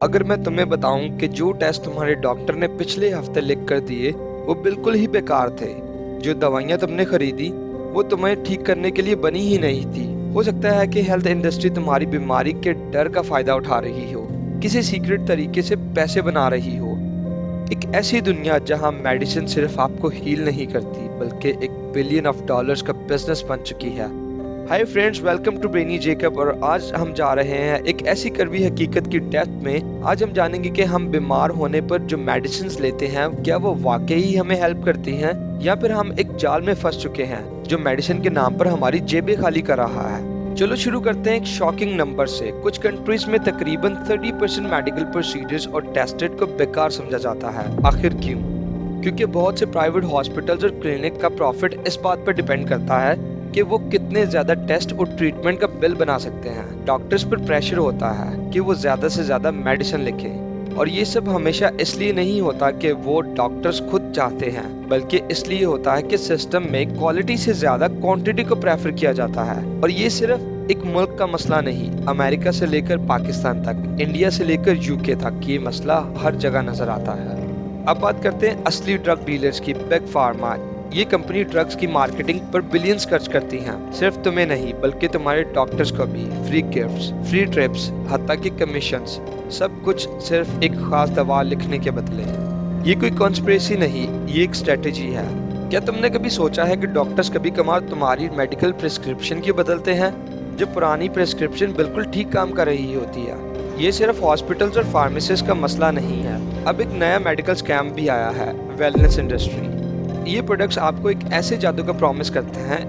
अगर मैं तुम्हें बताऊं कि जो टेस्ट तुम्हारे डॉक्टर ने पिछले हफ्ते लिख कर दिए वो बिल्कुल ही बेकार थे। जो दवाइयां तुमने खरीदी वो तुम्हें ठीक करने के लिए बनी ही नहीं थी। हो सकता है कि हेल्थ इंडस्ट्री तुम्हारी बीमारी के डर का फायदा उठा रही हो, किसी सीक्रेट तरीके से पैसे बना रही हो। एक ऐसी दुनिया जहां मेडिसिन सिर्फ आपको हील नहीं करती बल्कि $1 बिलियन का बिजनेस बन चुकी है। Hi friends, welcome to Brainy Jacob और आज हम जा रहे हैं एक ऐसी कड़वी हकीकत की डेप्थ में। आज हम जानेंगे कि हम बीमार होने पर जो मेडिसिन लेते हैं क्या वो वाकई ही हमें हेल्प करती हैं या फिर हम एक जाल में फंस चुके हैं जो मेडिसिन के नाम पर हमारी जेबें खाली कर रहा है। चलो शुरू करते हैं एक शॉकिंग नंबर से। कुछ कंट्रीज में तकरीबन 30% मेडिकल प्रोसीजर्स और टेस्टेड को बेकार समझा जाता है। आखिर क्यों? क्योंकि बहुत से प्राइवेट हॉस्पिटल्स और क्लिनिक का प्रॉफिट इस बात पर डिपेंड करता है कि वो कितने ज्यादा टेस्ट और ट्रीटमेंट का बिल बना सकते हैं। डॉक्टर्स पर प्रेशर होता है कि वो ज्यादा से ज्यादा मेडिसिन लिखें, और ये सब हमेशा इसलिए नहीं होता कि वो डॉक्टर्स खुद चाहते हैं, बल्कि इसलिए होता है कि सिस्टम में क्वालिटी से ज्यादा क्वांटिटी को प्रेफर किया जाता है। और ये सिर्फ एक मुल्क का मसला नहीं, अमेरिका से लेकर पाकिस्तान तक, इंडिया से लेकर यूके तक ये मसला हर जगह नजर आता है। अब बात करते हैं असली ड्रग डीलर्स की, बिग फार्मा। ये कंपनी ड्रग्स की मार्केटिंग पर बिलियंस खर्च करती हैं। सिर्फ तुम्हें नहीं बल्कि तुम्हारे डॉक्टर्स को भी। फ्री गिफ्ट्स, फ्री ट्रिप्स, हत्ता की कमीशंस, सब कुछ सिर्फ एक खास दवा लिखने के बदले। ये कोई कॉन्स्पिरेसी नहीं, ये एक स्ट्रेटेजी है। क्या तुमने कभी सोचा है कि डॉक्टर्स कभी कभार तुम्हारी मेडिकल प्रिस्क्रिप्शन क्यों बदलते हैं जब पुरानी प्रिस्क्रिप्शन बिल्कुल ठीक काम कर रही होती है? ये सिर्फ हॉस्पिटल्स और फार्मेसिस्ट का मसला नहीं है। अब एक नया मेडिकल स्कैम भी आया है, वेलनेस इंडस्ट्री। ये प्रोडक्ट्स आपको एक ऐसे जादू का प्रॉमिस करते हैं,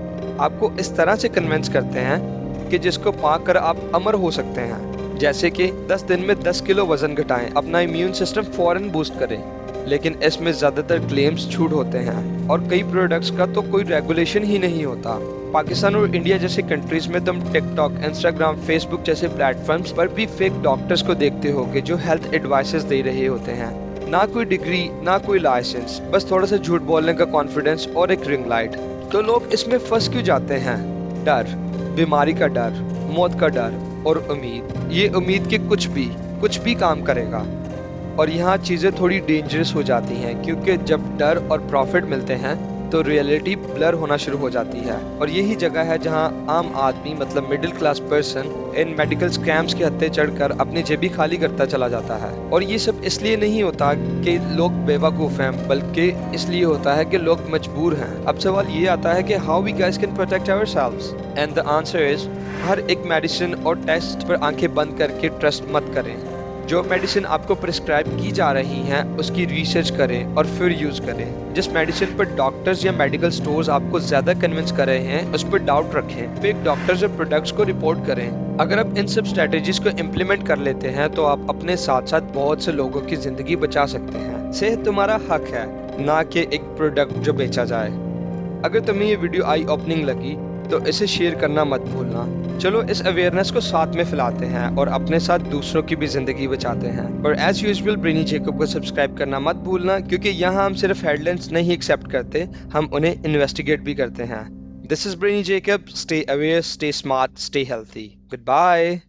आपको इस तरह से कन्विंस करते हैं कि जिसको पाकर आप अमर हो सकते हैं। जैसे कि 10 दिन में 10 किलो वजन घटाएं, अपना इम्यून सिस्टम फौरन बूस्ट करें। लेकिन इसमें ज्यादातर क्लेम्स झूठ होते हैं और कई प्रोडक्ट्स का तो कोई रेगुलेशन ही नहीं होता। पाकिस्तान और इंडिया जैसे कंट्रीज में तुम टिकटॉक, इंस्टाग्राम, फेसबुक जैसे प्लेटफॉर्म्स पर भी फेक डॉक्टर्स को देखते होगे जो हेल्थ एडवाइसेस दे रहे होते हैं। ना कोई डिग्री, ना कोई लाइसेंस, बस थोड़ा सा झूठ बोलने का कॉन्फिडेंस और एक रिंग लाइट। तो लोग इसमें फंस क्यों जाते हैं? डर, बीमारी का डर, मौत का डर और उम्मीद। ये उम्मीद कि कुछ भी काम करेगा। और यहाँ चीजें थोड़ी डेंजरस हो जाती हैं, क्योंकि जब डर और प्रॉफिट मिलते हैं तो रियलिटी ब्लर होना शुरू हो जाती है। और यही जगह है जहां आम आदमी मतलब middle class person in medical scams के हत्थे चढ़कर अपनी जेबी खाली करता चला जाता है। और ये सब इसलिए नहीं होता कि लोग बेवकूफ हैं, बल्कि इसलिए होता है कि लोग मजबूर हैं। अब सवाल ये आता है कि how we guys can protect ourselves, and the answer is हर एक मेडिसिन और टेस्ट पर आंखें बंद करके ट्रस्ट मत करें। जो मेडिसिन आपको प्रिस्क्राइब की जा रही हैं उसकी रिसर्च करें और फिर यूज करें। जिस मेडिसिन पर डॉक्टर्स या मेडिकल स्टोर्स आपको ज्यादा कन्विंस कर रहे हैं उस पर डाउट रखें। फेक डॉक्टर्स और प्रोडक्ट्स को रिपोर्ट करें। अगर आप इन सब स्ट्रेटेजीज को इम्प्लीमेंट कर लेते हैं तो आप अपने साथ साथ बहुत से लोगों की जिंदगी बचा सकते हैं। सेहत तुम्हारा हक है, ना कि एक प्रोडक्ट जो बेचा जाए। अगर तुम्हें ये वीडियो आई ओपनिंग लगी तो इसे शेयर करना मत भूलना। चलो इस अवेयरनेस को साथ में फैलाते हैं और अपने साथ दूसरों की भी जिंदगी बचाते हैं। और एज यूजुअल ब्रेनी जेकब को सब्सक्राइब करना मत भूलना, क्योंकि यहाँ हम सिर्फ हेडलाइंस नहीं एक्सेप्ट करते, हम उन्हें इन्वेस्टिगेट भी करते हैं। This is Brainy Jacob. Stay aware, stay smart, stay healthy. Good bye.